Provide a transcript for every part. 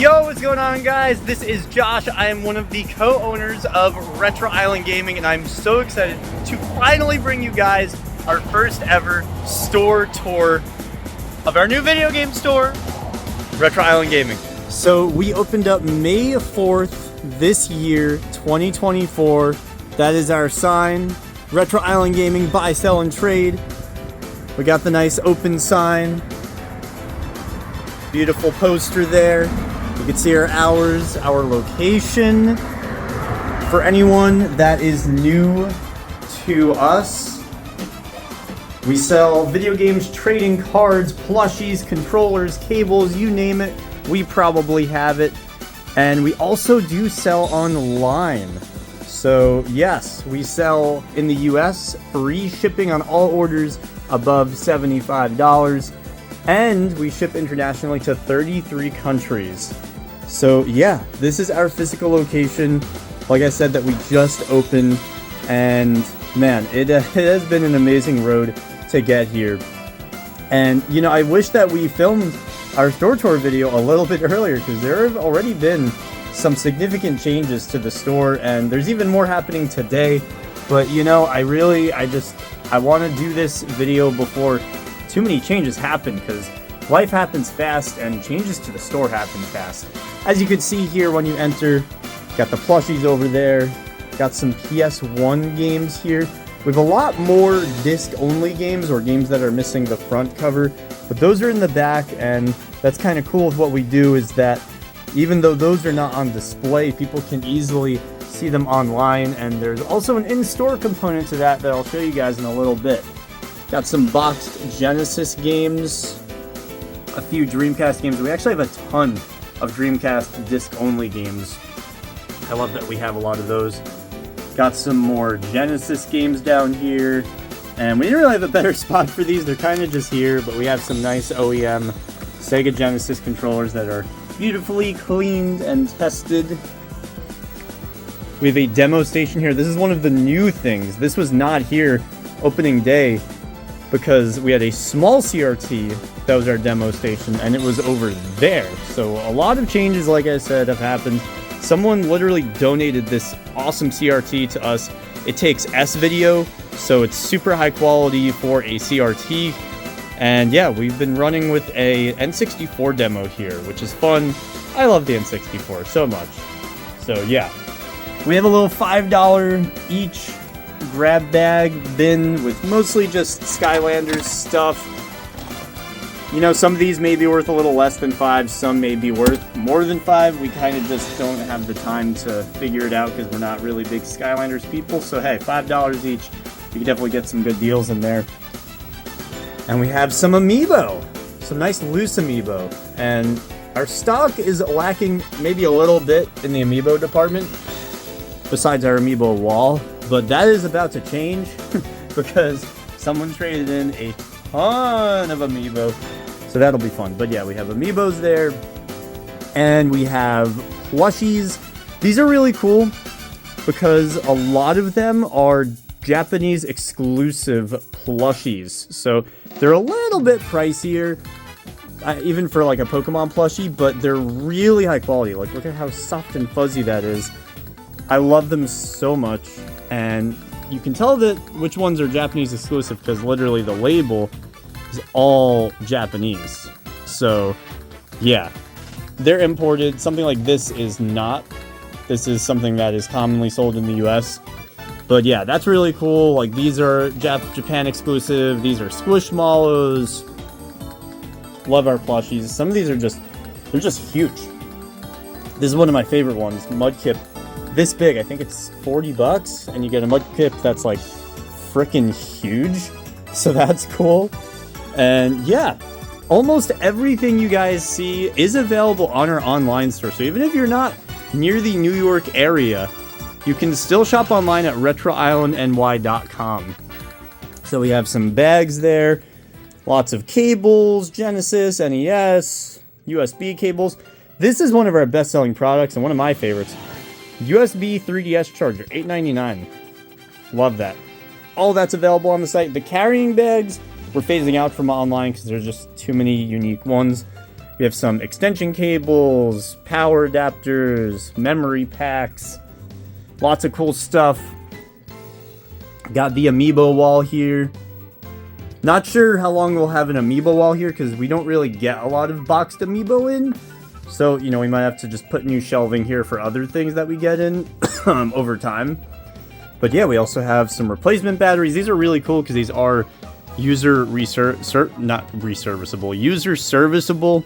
Yo, what's going on, guys? This is Josh. I am one of the co-owners of Retro Island Gaming, and I'm so excited to finally bring you guys our first ever store tour of our new video game store, Retro Island Gaming. So we opened up May 4th this year, 2024. That is our sign, Retro Island Gaming, buy, sell, and trade. We got the nice open sign. Beautiful poster there. You can see our hours, our location. For anyone that is new to us, we sell video games, trading cards, plushies, controllers, cables, you name it, we probably have it. And we also do sell online. So yes, we sell in the US, free shipping on all orders above $75. And we ship internationally to 33 countries. So yeah, this is our physical location. Like I said, that we just opened, and man, it has been an amazing road to get here. And you know, I wish that we filmed our store tour video a little bit earlier, because there have already been some significant changes to the store, and there's even more happening today. But you know, I want to do this video before too many changes happen, because life happens fast and changes to the store happen fast. As you can see here when you enter, got the plushies over there, got some PS1 games here. We have a lot more disc-only games, or games that are missing the front cover, but those are in the back. And that's kind of cool with what we do, is that even though those are not on display, people can easily see them online. And there's also an in-store component to that I'll show you guys in a little bit. Got some boxed Genesis games, a few Dreamcast games. We actually have a ton of Dreamcast disc-only games. I love that we have a lot of those. Got some more Genesis games down here. And we didn't really have a better spot for these. They're kind of just here, but we have some nice OEM Sega Genesis controllers that are beautifully cleaned and tested. We have a demo station here. This is one of the new things. This was not here opening day, because we had a small CRT that was our demo station, and it was over there. So a lot of changes, like I said, have happened. Someone literally donated this awesome CRT to us. It takes S-video, so it's super high quality for a CRT. And yeah, we've been running with a N64 demo here, which is fun. I love the N64 so much. So yeah, we have a little $5 each grab bag bin with mostly just Skylanders stuff. You know, some of these may be worth a little less than $5, some may be worth more than $5. We kind of just don't have the time to figure it out, because we're not really big Skylanders people. So hey, $5 each, you can definitely get some good deals in there. And we have some amiibo, some nice loose amiibo. And our stock is lacking maybe a little bit in the amiibo department, besides our amiibo wall. But that is about to change, because someone traded in a ton of amiibo. So that'll be fun. But yeah, we have amiibos there. And we have plushies. These are really cool, because a lot of them are Japanese exclusive plushies. So they're a little bit pricier, even for like a Pokemon plushie, but they're really high quality. Like, look at how soft and fuzzy that is. I love them so much. And you can tell that which ones are Japanese exclusive, because literally the label is all Japanese. So yeah, they're imported. Something like this is not. This is something that is commonly sold in the US. But yeah, that's really cool. Like, these are Japan exclusive. These are Squishmallows. Love our plushies. Some of these are they're just huge. This is one of my favorite ones, Mudkip. This big, I think it's $40, and you get a Mudkip that's like freaking huge. So that's cool. And yeah, almost everything you guys see is available on our online store. So even if you're not near the New York area, you can still shop online at retroislandny.com. So we have some bags there, lots of cables, Genesis, NES, USB cables. This is one of our best-selling products and one of my favorites. USB 3DS charger, $8.99. Love that. All that's available on the site. The carrying bags, we're phasing out from online because there's just too many unique ones. We have some extension cables, power adapters, memory packs, lots of cool stuff. Got the amiibo wall here. Not sure how long we'll have an amiibo wall here because we don't really get a lot of boxed amiibo in. So, you know, we might have to just put new shelving here for other things that we get in over time. But yeah, we also have some replacement batteries. These are really cool because these are user serviceable.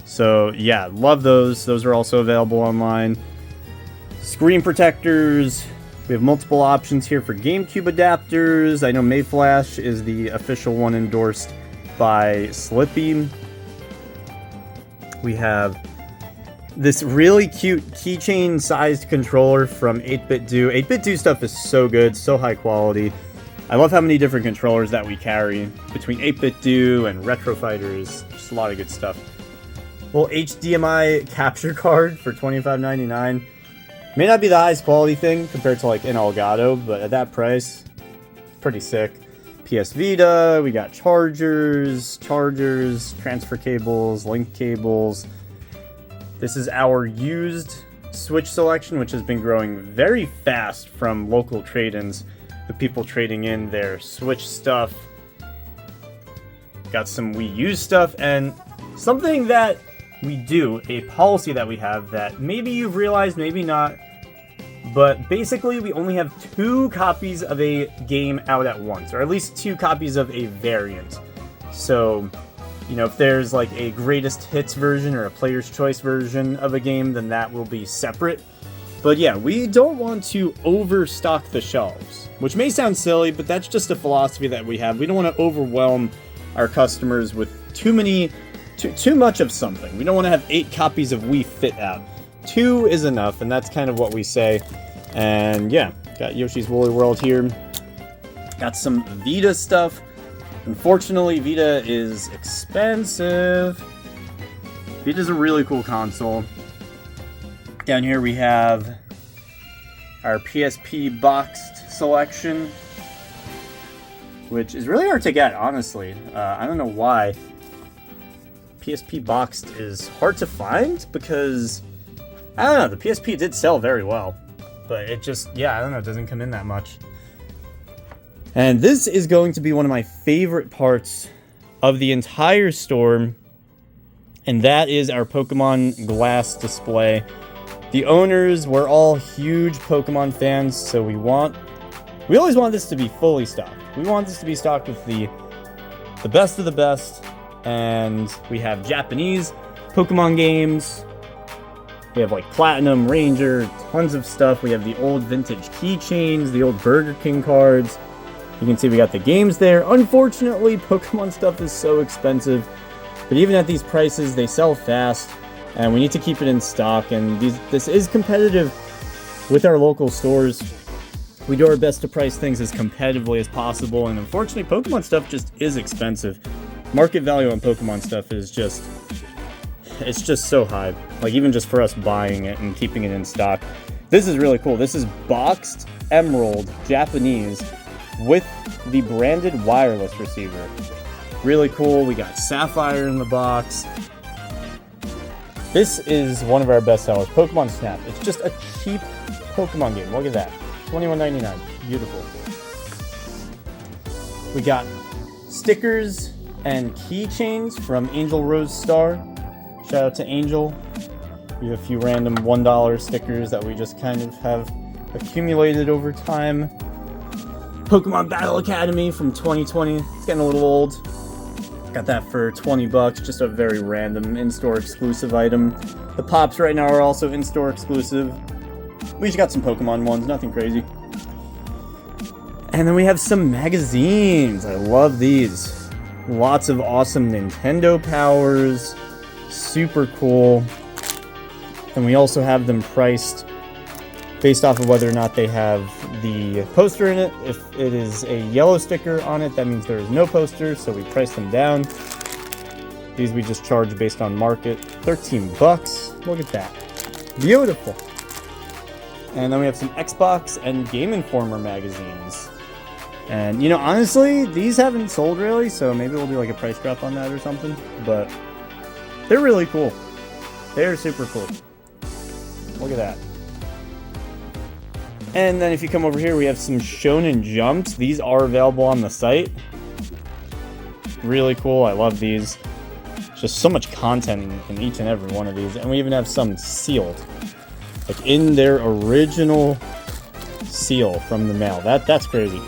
So yeah, love those. Those are also available online. Screen protectors. We have multiple options here for GameCube adapters. I know Mayflash is the official one endorsed by Slippy. We have this really cute keychain sized controller from 8BitDo. 8BitDo stuff is so good, so high quality. I love how many different controllers that we carry between 8BitDo and Retro Fighters. Just a lot of good stuff. Little HDMI capture card for $25.99. May not be the highest quality thing compared to like an Elgato, but at that price, pretty sick. PS Vita, we got chargers, transfer cables, link cables. This is our used Switch selection, which has been growing very fast from local trade-ins. The people trading in their Switch stuff. Got some Wii U stuff, and something that we do, a policy that we have that maybe you've realized, maybe not, but basically we only have 2 copies of a game out at once, or at least 2 copies of a variant. So, you know, if there's like a greatest hits version or a player's choice version of a game, then that will be separate. But yeah, we don't want to overstock the shelves, which may sound silly, but that's just a philosophy that we have. We don't want to overwhelm our customers with too much of something. We don't want to have 8 copies of Wii Fit out. 2 is enough, and that's kind of what we say. And yeah, got Yoshi's Woolly World here. Got some Vita stuff. Unfortunately, Vita is expensive. Vita's a really cool console. Down here we have our PSP boxed selection, which is really hard to get, honestly. I don't know why. PSP boxed is hard to find because, I don't know, the PSP did sell very well, but it just, yeah, I don't know, it doesn't come in that much. And this is going to be one of my favorite parts of the entire store, and that is our Pokemon glass display. The owners were all huge Pokemon fans, so we always want this to be fully stocked. We want this to be stocked with the best of the best, and we have Japanese Pokemon games. We have like Platinum, Ranger, tons of stuff. We have the old vintage keychains, the old Burger King cards. You can see we got the games there. Unfortunately, Pokemon stuff is so expensive, but even at these prices, they sell fast, and we need to keep it in stock, and this is competitive with our local stores. We do our best to price things as competitively as possible, and unfortunately, Pokemon stuff just is expensive. Market value on Pokemon stuff is just, it's just so high. Like, even just for us buying it and keeping it in stock. This is really cool. This is boxed Emerald Japanese with the branded wireless receiver. Really cool. We got Sapphire in the box. This is one of our best sellers, Pokemon Snap. It's just a cheap Pokemon game. Look at that. $21.99. Beautiful. We got stickers and keychains from Angel Rose Star. Shout out to Angel. We have a few random $1 stickers that we just kind of have accumulated over time. Pokemon Battle Academy from 2020. It's getting a little old. Got that for $20. Just a very random in-store exclusive item. The Pops right now are also in-store exclusive. We just got some Pokemon ones, nothing crazy. And then we have some magazines. I love these. Lots of awesome Nintendo powers. Super cool. And we also have them priced based off of whether or not they have the poster in it. If it is a yellow sticker on it, that means there is no poster, so we price them down. These we just charge based on market. $13. Look at that. Beautiful. And then we have some Xbox and Game Informer magazines. And, you know, honestly, these haven't sold really, so maybe we'll do like a price drop on that or something. But They're really cool. They're super cool. Look at that. And then if you come over here, we have some Shonen Jumps. These are available on the site. Really cool. I love these. Just so much content in each and every one of these. And we even have some sealed. Like in their original seal from the mail. That's crazy.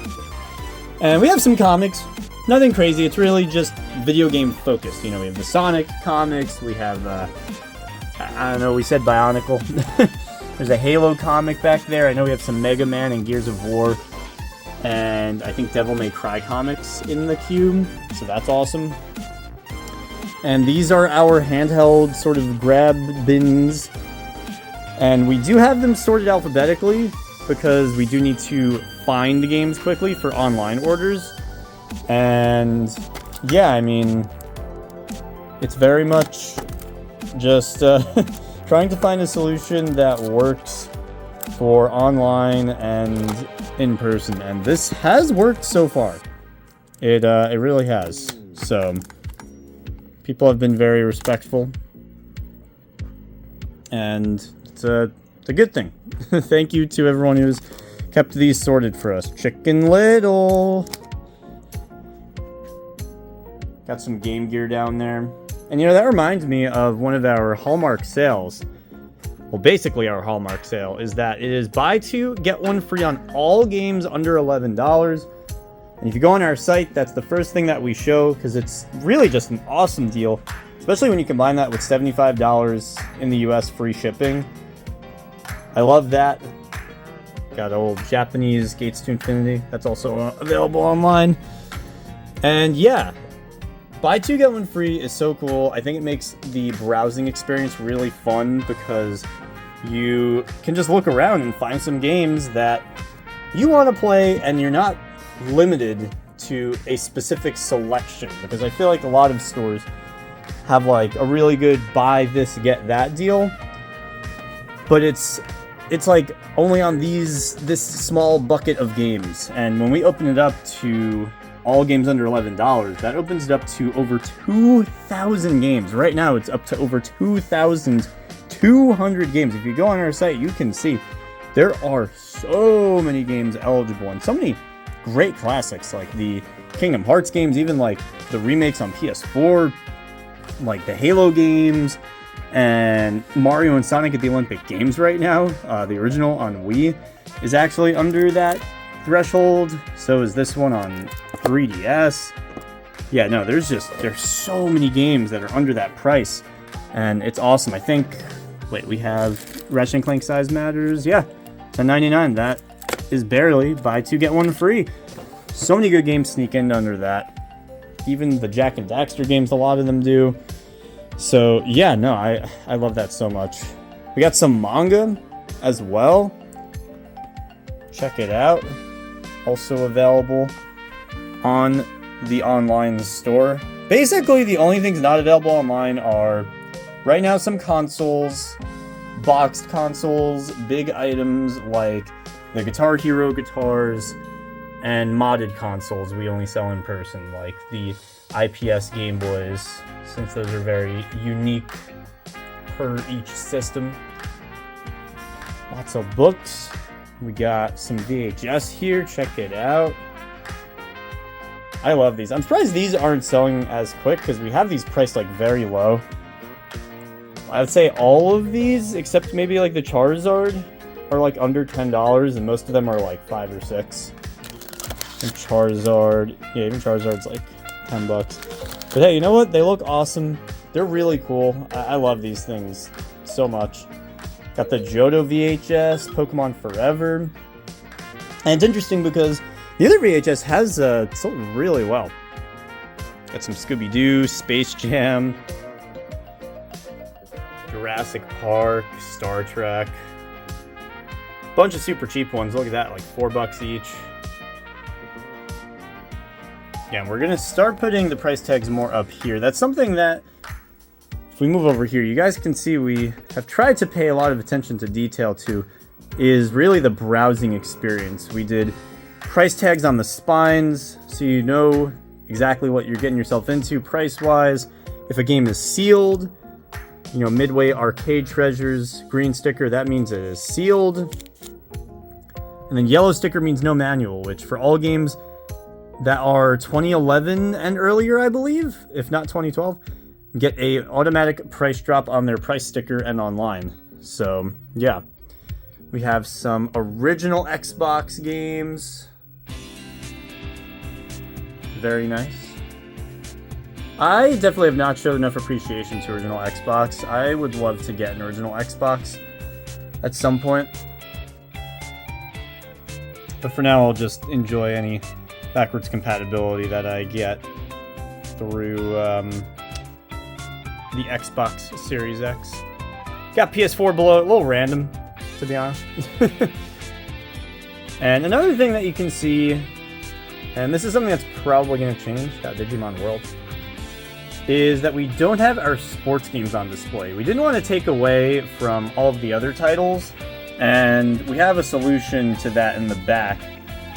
And we have some comics. Nothing crazy. It's really just video game focused. You know, we have the Sonic comics. We have, I don't know, we said Bionicle. There's a Halo comic back there. I know we have some Mega Man and Gears of War. And I think Devil May Cry comics in the queue. So that's awesome. And these are our handheld sort of grab bins. And we do have them sorted alphabetically because we do need to find the games quickly for online orders. And yeah, I mean, it's very much just trying to find a solution that works for online and in person. And this has worked so far. It really has. So people have been very respectful. And it's a good thing. Thank you to everyone who's kept these sorted for us. Chicken Little. Got some Game Gear down there. And you know, that reminds me of one of our Hallmark sales. Well, basically our Hallmark sale is that it is buy two, get one free on all games under $11. And if you go on our site, that's the first thing that we show because it's really just an awesome deal. Especially when you combine that with $75 in the US free shipping. I love that. Got old Japanese Gates to Infinity. That's also available online. And yeah, buy two, get one free is so cool. I think it makes the browsing experience really fun because you can just look around and find some games that you want to play and you're not limited to a specific selection. Because I feel like a lot of stores have like a really good buy this, get that deal. But it's like only on this small bucket of games. And when we open it up to all games under $11, that opens it up to over 2,000 games. Right now, it's up to over 2,200 games. If you go on our site, you can see there are so many games eligible and so many great classics like the Kingdom Hearts games, even like the remakes on PS4, like the Halo games, and Mario and Sonic at the Olympic Games right now. The original on Wii is actually under that threshold. So is this one on 3DS. Yeah, no, there's so many games that are under that price, and it's awesome. I think, wait, we have Ratchet & Clank Size Matters. Yeah, $10.99. That is barely buy two, get one free. So many good games sneak in under that. Even the Jak and Daxter games, a lot of them do. So yeah, no, I love that so much. We got some manga as well. Check it out. Also available on the online store. Basically, the only things not available online are right now some consoles, boxed consoles, big items like the Guitar Hero guitars, and modded consoles we only sell in person, like the IPS Game Boys, since those are very unique per each system. Lots of books. We got some VHS here. Check it out. I love these. I'm surprised these aren't selling as quick because we have these priced like very low. I would say all of these, except maybe like the Charizard, are like under $10, and most of them are like $5 or $6. And Charizard, yeah, even Charizard's like $10. But hey, you know what? They look awesome. They're really cool. I love these things so much. Got the Johto VHS, Pokemon Forever. And it's interesting because the other VHS has sold really well. Got some Scooby-Doo, Space Jam, Jurassic Park, Star Trek. Bunch of super cheap ones. Look at that, like $4 each. Yeah, we're gonna start putting the price tags more up here. That's something that, if we move over here, you guys can see we have tried to pay a lot of attention to detail to, is really the browsing experience. We did price tags on the spines, so you know exactly what you're getting yourself into price-wise. If a game is sealed, You know, Midway Arcade Treasures, green sticker, that means it is sealed. And then yellow sticker means no manual, which for all games that are 2011 and earlier, I believe, if not 2012, get a automatic price drop on their price sticker and online. So, yeah. We have some original Xbox games. Very nice. I definitely have not showed enough appreciation to original Xbox. I would love to get an original Xbox at some point. But for now, I'll just enjoy any backwards compatibility that I get through the Xbox Series X. Got PS4 below, a little random, to be honest. And another thing that you can see, and this is something that's probably going to change, got Digimon World, is that we don't have our sports games on display. We didn't want to take away from all of the other titles, and we have a solution to that in the back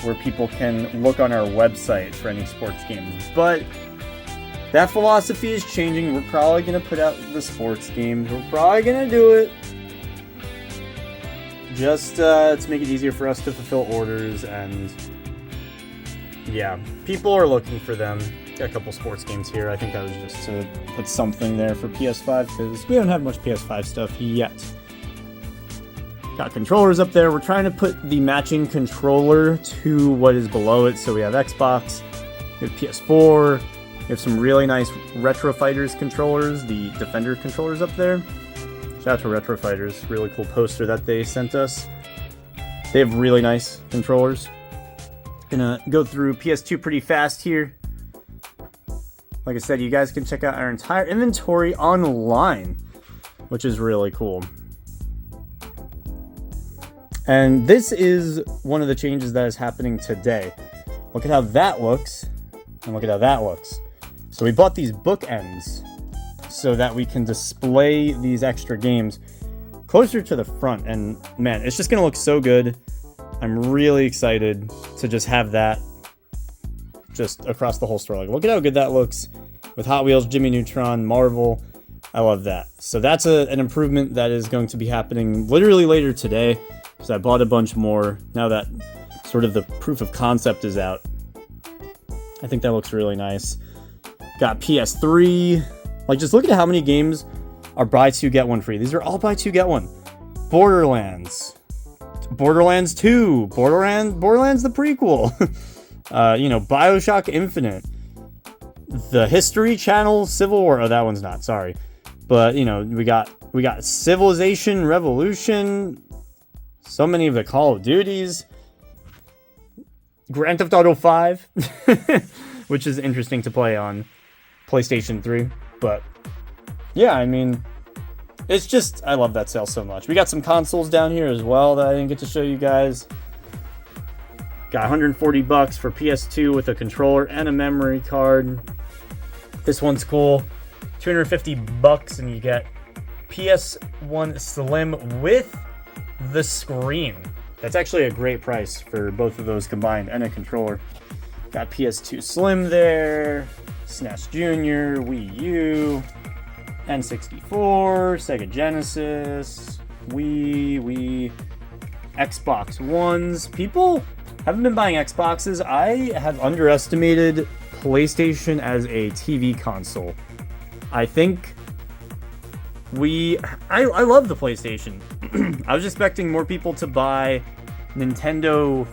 where people can look on our website for any sports games. But that philosophy is changing. We're probably going to put out the sports games. We're probably going to do it just to make it easier for us to fulfill orders, and yeah, people are looking for them. Got a couple sports games here. I think that was just to put something there for PS5 because we don't have much PS5 stuff yet. Got controllers up there. We're trying to put the matching controller to what is below it. So we have Xbox, we have PS4, we have some really nice Retro Fighters controllers, the Defender controllers up there. Shout out to Retro Fighters, really cool poster that they sent us. They have really nice controllers. Gonna go through PS2 pretty fast here. Like I said, you guys can check out our entire inventory online, which is really cool. And this is one of the changes that is happening today. Look at how that looks, and look at how that looks. So we bought these bookends so that we can display these extra games closer to the front. And man, it's just gonna look so good. I'm really excited to just have that just across the whole store. Like, look at how good that looks with Hot Wheels, Jimmy Neutron, Marvel. I love that. So that's an improvement that is going to be happening literally later today, because I bought a bunch more now that sort of the proof of concept is out. I think that looks really nice. Got PS3. Like, just look at how many games are buy two, get one free. These are all buy two, get one. Borderlands 2, Borderlands the prequel, BioShock Infinite, the History Channel, Civil War. Oh, that one's not. Sorry, but we got Civilization, Revolution, so many of the Call of Duties, Grand Theft Auto 5, which is interesting to play on PlayStation 3. But yeah, I mean, it's just, I love that sale so much. We got some consoles down here as well that I didn't get to show you guys. Got $140 for PS2 with a controller and a memory card. This one's cool. $250 and you get PS1 Slim with the screen. That's actually a great price for both of those combined and a controller. Got PS2 Slim there, SNES Junior, Wii U, N64, Sega Genesis, Wii, Xbox Ones. People haven't been buying Xboxes. I have underestimated PlayStation as a TV console. I think I love the PlayStation. I was expecting more people to buy Nintendo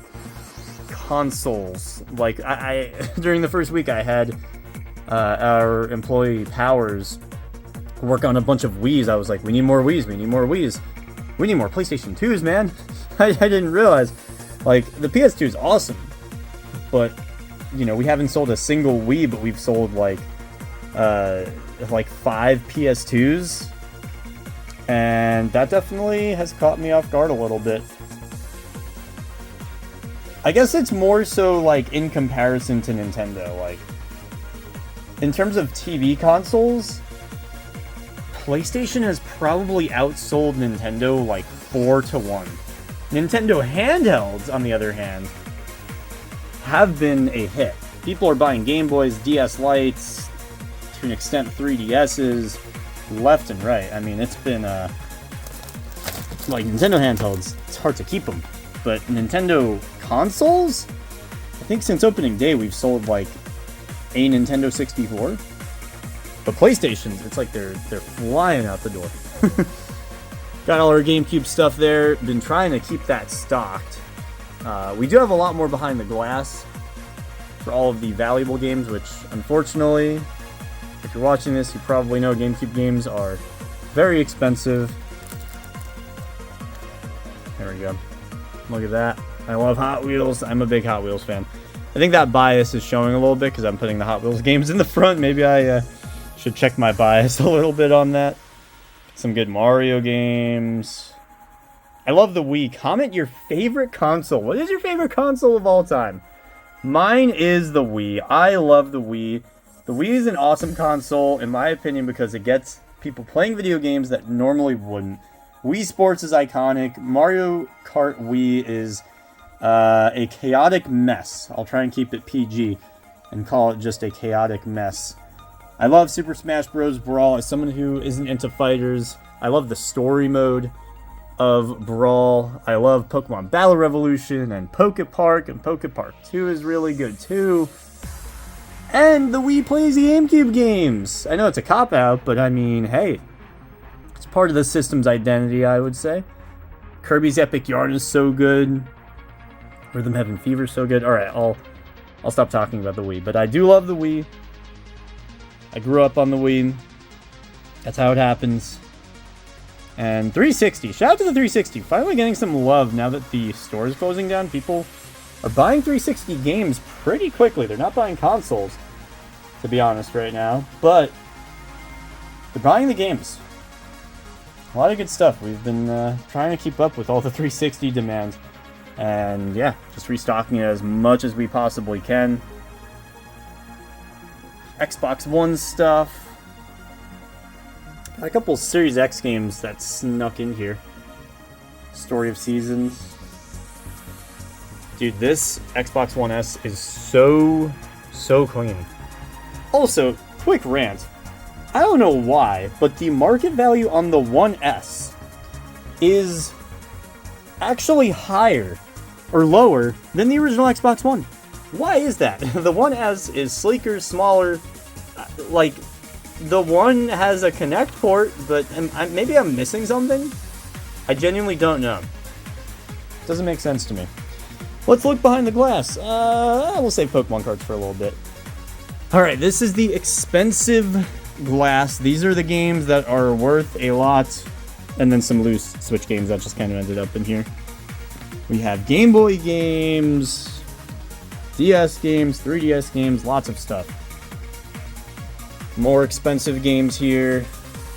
consoles. Like, I during the first week I had our employee Powers work on a bunch of Wiis. I was like, we need more Wiis, we need more Wiis. We need more PlayStation 2s, man. I didn't realize. Like, the PS2 is awesome. But, we haven't sold a single Wii, but we've sold like 5 PS2s. And that definitely has caught me off guard a little bit. I guess it's more so like in comparison to Nintendo. Like, in terms of TV consoles, PlayStation has probably outsold Nintendo like 4-1. Nintendo handhelds, on the other hand, have been a hit. People are buying Game Boys, DS Lites, to an extent 3DSs. left and right. I mean, it's been like Nintendo handhelds, it's hard to keep them, but Nintendo consoles, I think since opening day we've sold like a Nintendo 64. But PlayStations, it's like they're flying out the door. Got all our GameCube stuff there. Been trying to keep that stocked. We do have a lot more behind the glass for all of the valuable games, which unfortunately, if you're watching this, you probably know GameCube games are very expensive. There we go. Look at that. I love Hot Wheels. I'm a big Hot Wheels fan. I think that bias is showing a little bit because I'm putting the Hot Wheels games in the front. Maybe I should check my bias a little bit on that. Some good Mario games. I love the Wii. Comment your favorite console. What is your favorite console of all time? Mine is the Wii. I love the Wii. The Wii is an awesome console, in my opinion, because it gets people playing video games that normally wouldn't. Wii Sports is iconic. Mario Kart Wii is a chaotic mess. I'll try and keep it PG and call it just a chaotic mess. I love Super Smash Bros. Brawl. As someone who isn't into fighters, I love the story mode of Brawl. I love Pokemon Battle Revolution and Poke Park, and Poke Park 2 is really good too. And the Wii plays the GameCube games. I know it's a cop-out, but I mean, hey, it's part of the system's identity, I would say. Kirby's Epic Yarn is so good. Rhythm Heaven Fever is so good. Alright, I'll stop talking about the Wii, but I do love the Wii. I grew up on the Wii. That's how it happens. And 360. Shout out to the 360. Finally getting some love now that the store is closing down. People are buying 360 games pretty quickly. They're not buying consoles, to be honest, right now. But they're buying the games. A lot of good stuff. We've been trying to keep up with all the 360 demands. And yeah, just restocking it as much as we possibly can. Xbox One stuff. Got a couple Series X games that snuck in here. Story of Seasons. Dude, this Xbox One S is so clean. Also, quick rant. I don't know why, but the market value on the One S is actually higher or lower than the original Xbox One. Why is that? The One S is sleeker, smaller. Like, the One has a Kinect port, but maybe I'm missing something? I genuinely don't know. Doesn't make sense to me. Let's look behind the glass. We'll save Pokemon cards for a little bit. Alright, this is the expensive glass. These are the games that are worth a lot. And then some loose Switch games that just kind of ended up in here. We have Game Boy games, DS games, 3DS games, lots of stuff. More expensive games here.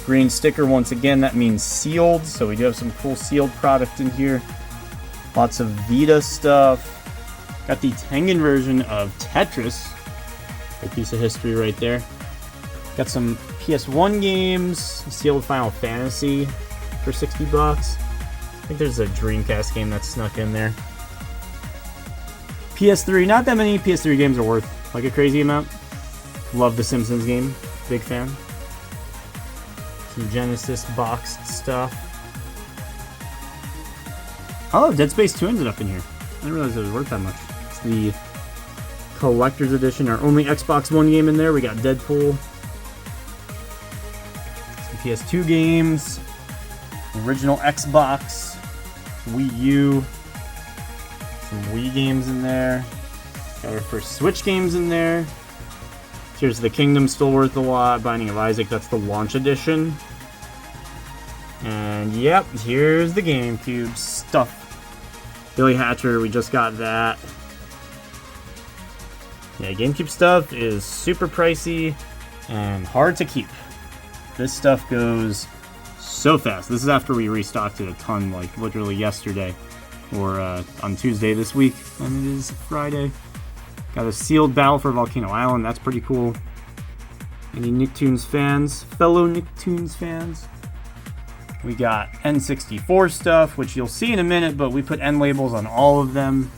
Green sticker, once again, that means sealed. So we do have some cool sealed product in here. Lots of Vita stuff. Got the Tengen version of Tetris. A piece of history right there. Got some PS1 games. Sealed Final Fantasy for $60. I think there's a Dreamcast game that's snuck in there. PS3, not that many PS3 games are worth like a crazy amount. Love the Simpsons game. Big fan. Some Genesis boxed stuff. Oh, Dead Space 2 ended up in here. I didn't realize it was worth that much. It's the Collector's Edition, our only Xbox One game in there. We got Deadpool. Some PS2 games. Original Xbox. Wii U. Some Wii games in there. Got our first Switch games in there. Tears of the Kingdom, still worth a lot. Binding of Isaac, that's the launch edition. And yep, here's the GameCube stuff. Billy Hatcher, we just got that. Yeah, GameCube stuff is super pricey and hard to keep. This stuff goes so fast. This is after we restocked it a ton, like literally yesterday. Or on Tuesday this week, and it is Friday. Got a sealed Battle for Volcano Island, that's pretty cool. Any Nicktoons fans? Fellow Nicktoons fans? We got N64 stuff, which you'll see in a minute, but we put N labels on all of them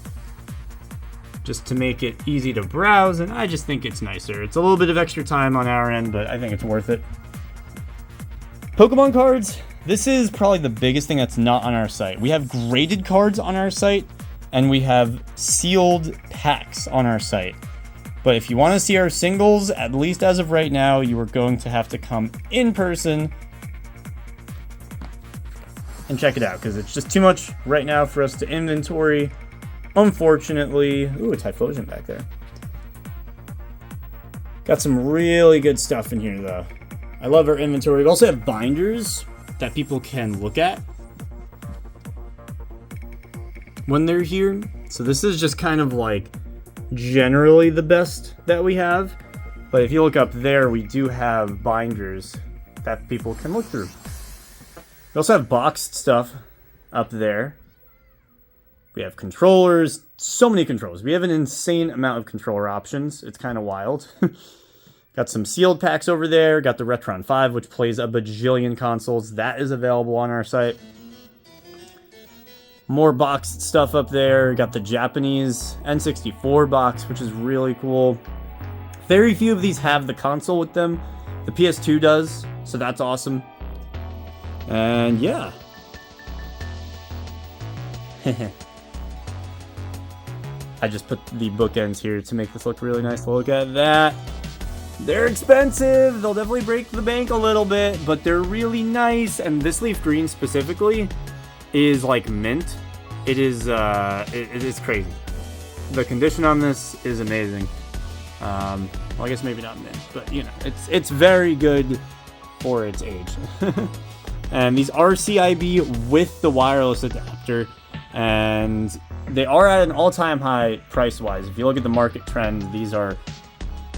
just to make it easy to browse, and I just think it's nicer. It's a little bit of extra time on our end, but I think it's worth it. Pokemon cards. This is probably the biggest thing that's not on our site. We have graded cards on our site, and we have sealed packs on our site. But if you want to see our singles, at least as of right now, you are going to have to come in person and check it out, because it's just too much right now for us to inventory, unfortunately. Ooh, a Typhlosion back there. Got some really good stuff in here, though. I love our inventory. We also have binders that people can look at when they're here. So this is just kind of like generally the best that we have. But if you look up there, we do have binders that people can look through. We also have boxed stuff up there. We have controllers, so many controllers. We have an insane amount of controller options. It's kind of wild. Got some sealed packs over there. Got the Retron 5, which plays a bajillion consoles. That is available on our site. More boxed stuff up there. Got the Japanese N64 box, which is really cool. Very few of these have the console with them. The PS2 does, so that's awesome. And yeah. I just put the bookends here to make this look really nice. Look at that. They're expensive. They'll definitely break the bank a little bit, but they're really nice. And this leaf green specifically is like mint. It is it is crazy. The condition on this is amazing. Well, I guess maybe not mint, but you know, it's very good for its age. And these are CIB with the wireless adapter, and they are at an all-time high price-wise. If you look at the market trend, these are,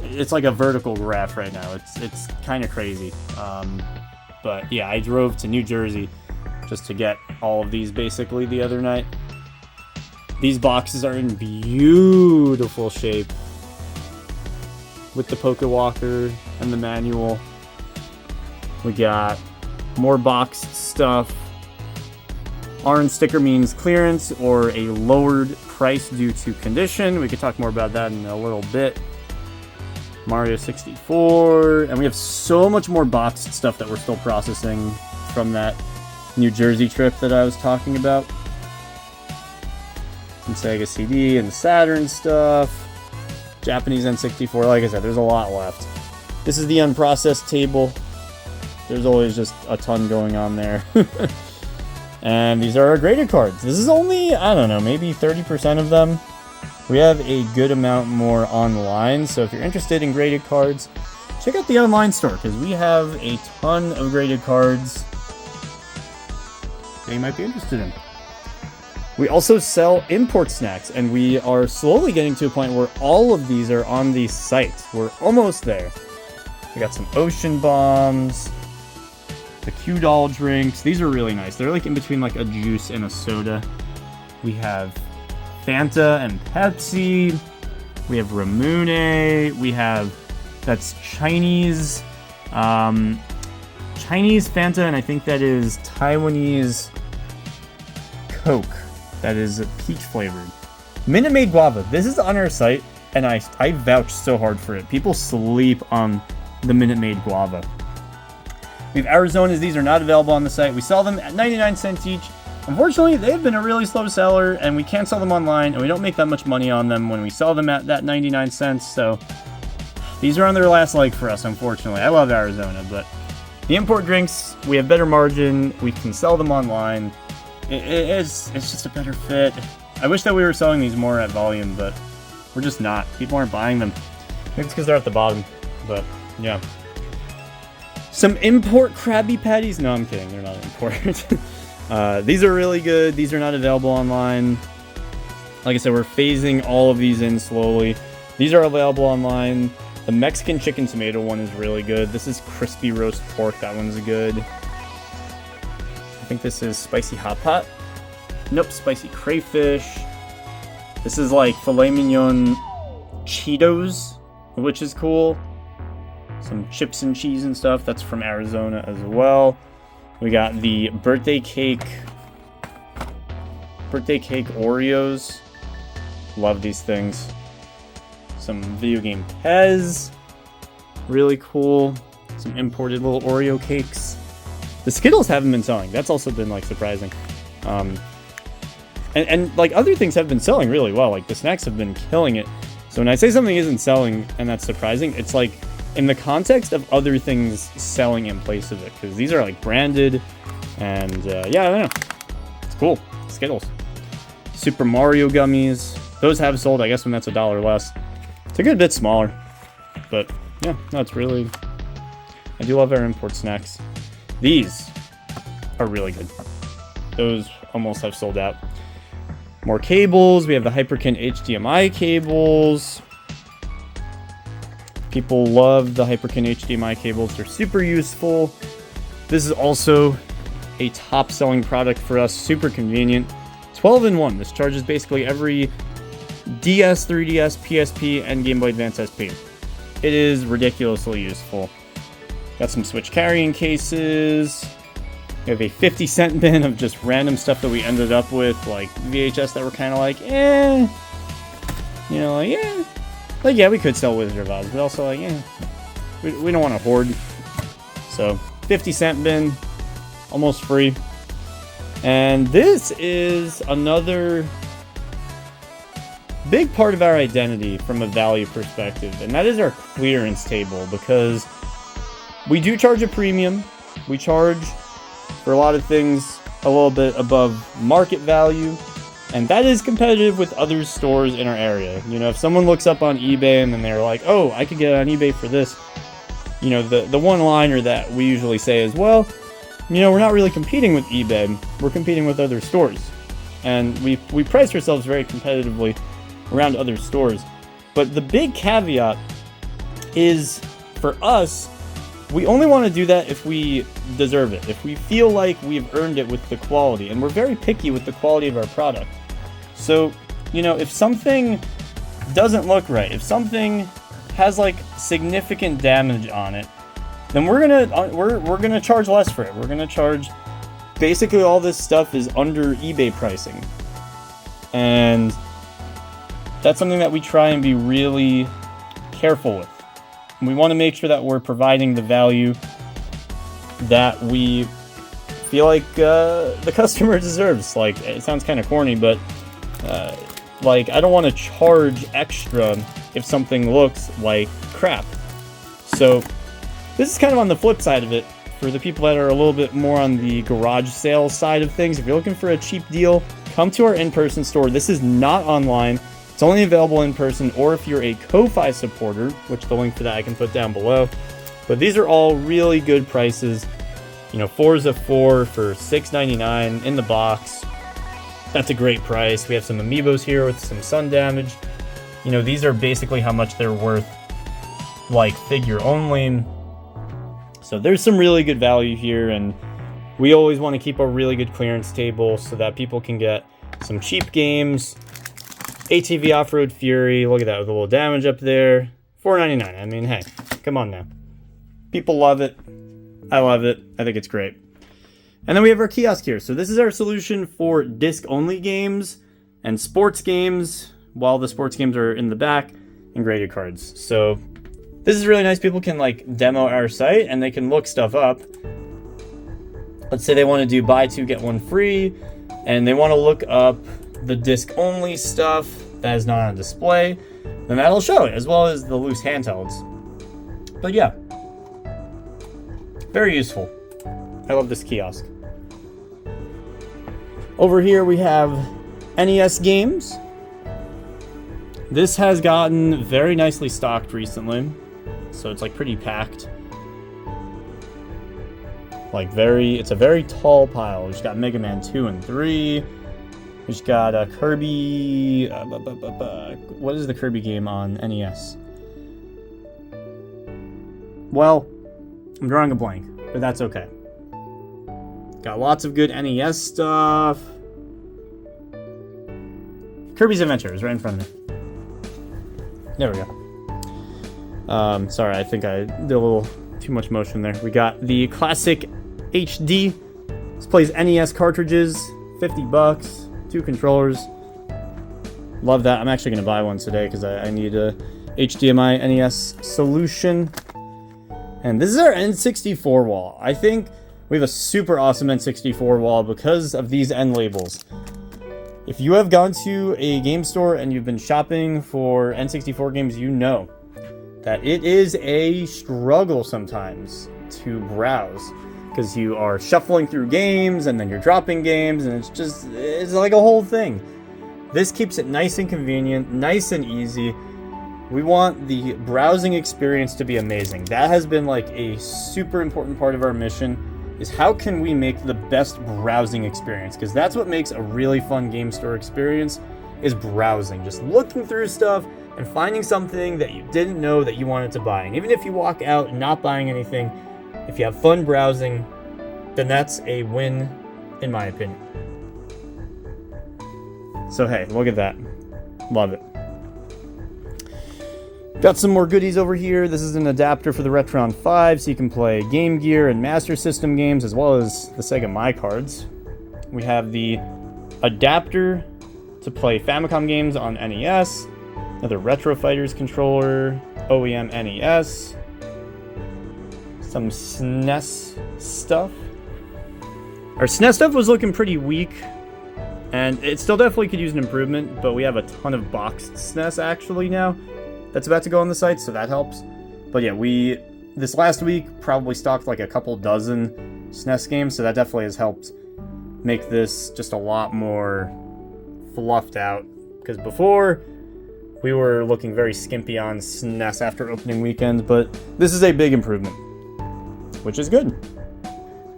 it's like a vertical graph right now. It's kind of crazy. But yeah, I drove to New Jersey just to get all of these basically the other night. These boxes are in beautiful shape with the Poké Walker and the manual. We got more boxed stuff. Orange sticker means clearance or a lowered price due to condition. We could talk more about that in a little bit. Mario 64. And we have so much more boxed stuff that we're still processing from that New Jersey trip that I was talking about. Some Sega CD and Saturn stuff. Japanese N64. Like I said, there's a lot left. This is the unprocessed table. There's always just a ton going on there. And these are our graded cards. This is only, I don't know, maybe 30% of them. We have a good amount more online, so if you're interested in graded cards, check out the online store, because we have a ton of graded cards that you might be interested in. We also sell import snacks, and we are slowly getting to a point where all of these are on the site. We're almost there. We got some ocean bombs. The Q-Doll drinks. These are really nice. They're like in between like a juice and a soda. We have Fanta and Pepsi. We have Ramune. We have, that's Chinese. Chinese Fanta, and I think that is Taiwanese Coke. That is peach flavored. Minute Maid Guava. This is on our site, and I vouch so hard for it. People sleep on the Minute Maid Guava. We have Arizonas. These are not available on the site. We sell them at 99 cents each. Unfortunately, they've been a really slow seller, and we can't sell them online, and we don't make that much money on them when we sell them at that 99 cents, so these are on their last leg for us, unfortunately. I love Arizona, but the import drinks, we have better margin. We can sell them online. It's just a better fit. I wish that we were selling these more at volume, but we're just not. People aren't buying them. Maybe it's because they're at the bottom, but yeah. Some import Krabby Patties. No, I'm kidding. They're not import. These are really good. These are not available online. Like I said, we're phasing all of these in slowly. These are available online. The Mexican chicken tomato one is really good. This is crispy roast pork. That one's good. I think this is spicy hot pot. Nope, spicy crayfish. This is like filet mignon Cheetos, which is cool. Some chips and cheese and stuff. That's from Arizona as well. We got the birthday cake Oreos. Love these things. Some video game Pez. Really cool. Some imported little Oreo cakes. The Skittles haven't been selling. That's also been like surprising. And like other things have been selling really well. Like the snacks have been killing it. So when I say something isn't selling and that's surprising, it's like in the context of other things selling in place of it. Because these are like branded. And yeah, I don't know. It's cool. Skittles. Super Mario gummies. Those have sold, I guess, when that's $1 less. It's a good bit smaller. But yeah, no, it's really... I do love our import snacks. These are really good. Those almost have sold out. More cables. We have the Hyperkin HDMI cables. People love the Hyperkin HDMI cables. They're super useful. This is also a top-selling product for us. Super convenient. 12-in-1. This charges basically every DS, 3DS, PSP, and Game Boy Advance SP. It is ridiculously useful. Got some Switch carrying cases. We have a 50-cent bin of just random stuff that we ended up with, like VHS that were kind of like, eh. You know, like, yeah. Like, yeah, we could sell Wizard of Oz, but also, like, yeah. We don't want to hoard. So, 50-cent bin. Almost free. And this is another big part of our identity from a value perspective, and that is our clearance table, because we do charge a premium. We charge for a lot of things a little bit above market value, and that is competitive with other stores in our area. You know, if someone looks up on eBay and then they're like, oh, I could get it on eBay for this, you know, the one-liner that we usually say is, well, you know, we're not really competing with eBay, we're competing with other stores. And we price ourselves very competitively around other stores. But the big caveat is, for us, we only want to do that if we deserve it, if we feel like we've earned it with the quality, and we're very picky with the quality of our product. So, you know, if something doesn't look right, if something has like significant damage on it, then we're gonna charge less for it. We're gonna charge, basically all this stuff is under eBay pricing, and that's something that we try and be really careful with. We want to make sure that we're providing the value that we feel like the customer deserves. Like, it sounds kind of corny, but like, I don't want to charge extra if something looks like crap. So this is kind of on the flip side of it for the people that are a little bit more on the garage sale side of things. If you're looking for a cheap deal, come to our in-person store. This is not online. It's only available in person, or if you're a Ko-Fi supporter, which the link for that I can put down below. But these are all really good prices. You know, 4s for $6.99 in the box. That's a great price. We have some amiibos here with some sun damage. You know, these are basically how much they're worth, like, figure only. So there's some really good value here, and we always want to keep a really good clearance table so that people can get some cheap games. ATV Off-Road Fury, look at that with a little damage up there. $4.99. I mean, hey, come on now. People love it. I love it. I think it's great. And then we have our kiosk here. So this is our solution for disc-only games and sports games, while the sports games are in the back, and graded cards. So this is really nice. People can like demo our site and they can look stuff up. Let's say they want to do buy two, get one free, and they want to look up the disc-only stuff that is not on display, then that'll show it, as well as the loose handhelds. But yeah, very useful. I love this kiosk. Over here we have NES games. This has gotten very nicely stocked recently, so it's like pretty packed. Like it's a very tall pile. We've got Mega Man 2 and 3. We've got a Kirby... what is the Kirby game on NES? Well, I'm drawing a blank, but that's okay. Got lots of good NES stuff. Kirby's Adventure is right in front of me. There we go. Sorry, I think I did a little too much motion there. We got the classic HD. This plays NES cartridges, $50. 2 controllers. Love that. I'm actually going to buy one today because I need a HDMI NES solution. And this is our N64 wall. I think We have a super awesome N64 wall because of these end labels. If you have gone to a game store and you've been shopping for N64 games, you know that it is a struggle sometimes to browse, because you are shuffling through games and then you're dropping games, and it's like a whole thing. This keeps it nice and convenient, nice and easy. We want the browsing experience to be amazing. That has been like a super important part of our mission, is how can we make the best browsing experience? Because that's what makes a really fun game store experience, is browsing. Just looking through stuff and finding something that you didn't know that you wanted to buy. And even if you walk out not buying anything, if you have fun browsing, then that's a win, in my opinion. So hey, look at that. Love it. Got some more goodies over here. This is an adapter for the Retron 5, so you can play Game Gear and Master System games, as well as the Sega My Cards. We have the adapter to play Famicom games on NES. Another Retro Fighters controller, OEM NES. Some SNES stuff. Our SNES stuff was looking pretty weak, and it still definitely could use an improvement, but we have a ton of boxed SNES actually now that's about to go on the site, so that helps. But yeah, this last week probably stocked like a couple dozen SNES games, so that definitely has helped make this just a lot more fluffed out, because before we were looking very skimpy on SNES after opening weekend, but this is a big improvement, which is good.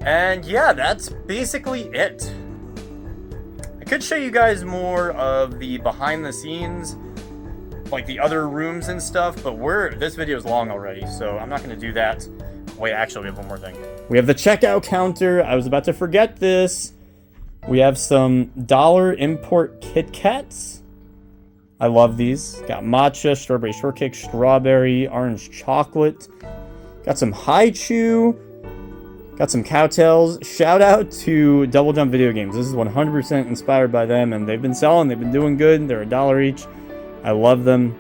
And yeah, that's basically it. I could show you guys more of the behind the scenes, like the other rooms and stuff, but this video is long already, so I'm not going to do that. Wait, actually, we have one more thing. We have the checkout counter. I was about to forget this. We have some dollar import Kit Kats. I love these. Got matcha, strawberry shortcake, strawberry, orange chocolate. Got some Hi Chew. Got some Cowtails. Shout out to Double Jump Video Games. This is 100% inspired by them, and they've been selling. They've been doing good. They're $1 each. I love them.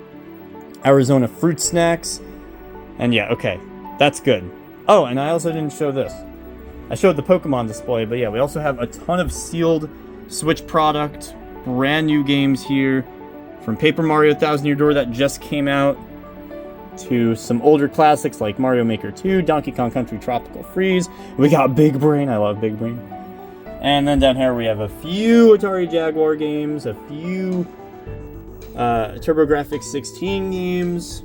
Arizona Fruit Snacks. And yeah, okay. That's good. Oh, and I also didn't show this. I showed the Pokemon display, but yeah, we also have a ton of sealed Switch product. Brand new games here. From Paper Mario 1000 Year Door that just came out, to some older classics like Mario Maker 2, Donkey Kong Country Tropical Freeze. We got Big Brain. I love Big Brain. And then down here we have a few Atari Jaguar games, a few TurboGrafx 16 games,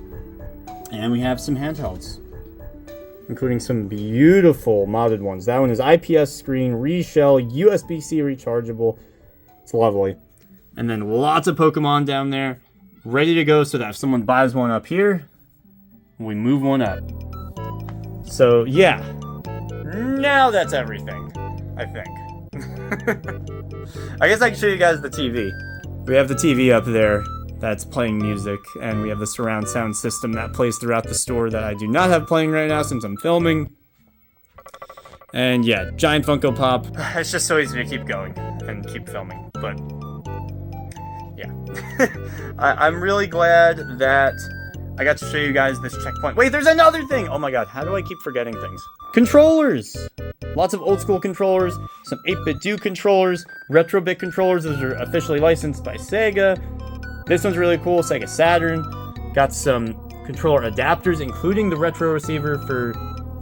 and we have some handhelds, including some beautiful modded ones. That one is IPS screen, reshell, USB-C rechargeable. It's lovely. And then lots of Pokemon down there, ready to go, so that if someone buys one up here, we move one up. So yeah, now that's everything, I think. I guess I can show you guys the TV. We have the TV up there that's playing music, and we have the surround sound system that plays throughout the store that I do not have playing right now since I'm filming. And yeah, giant Funko Pop. It's just so easy to keep going and keep filming, but yeah. I'm really glad that I got to show you guys this checkpoint. Wait, there's another thing! Oh my god, how do I keep forgetting things? Controllers! Lots of old school controllers, some 8-bit do controllers, retro-bit controllers. Those are officially licensed by Sega. This one's really cool, Sega Saturn. Got some controller adapters, including the retro receiver for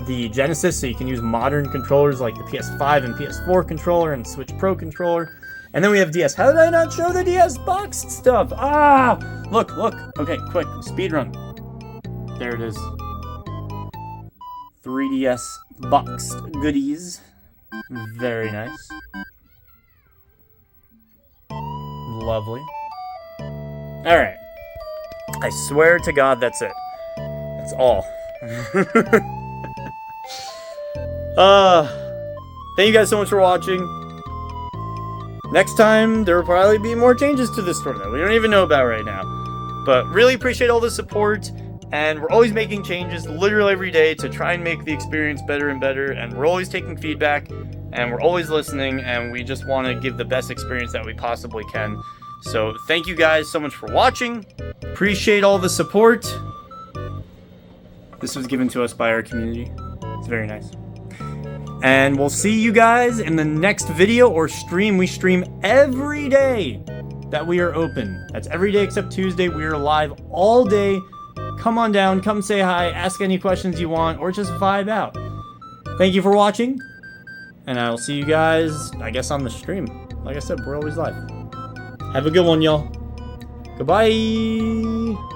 the Genesis, so you can use modern controllers like the PS5 and PS4 controller and Switch Pro controller. And then we have DS. How did I not show the DS boxed stuff? Ah! Look. Okay, quick. Speedrun. There it is. 3DS boxed goodies. Very nice. Lovely. Alright. I swear to God that's it. That's all. Thank you guys so much for watching. Next time, there will probably be more changes to this store that we don't even know about right now. But really appreciate all the support, and we're always making changes literally every day to try and make the experience better and better, and we're always taking feedback, and we're always listening, and we just want to give the best experience that we possibly can. So thank you guys so much for watching. Appreciate all the support. This was given to us by our community. It's very nice. And we'll see you guys in the next video or stream. We stream every day that we are open. That's every day except Tuesday. We are live all day. Come on down, come say hi, ask any questions you want, or just vibe out. Thank you for watching, and I will see you guys, I guess, on the stream. Like I said, we're always live. Have a good one, y'all. Goodbye.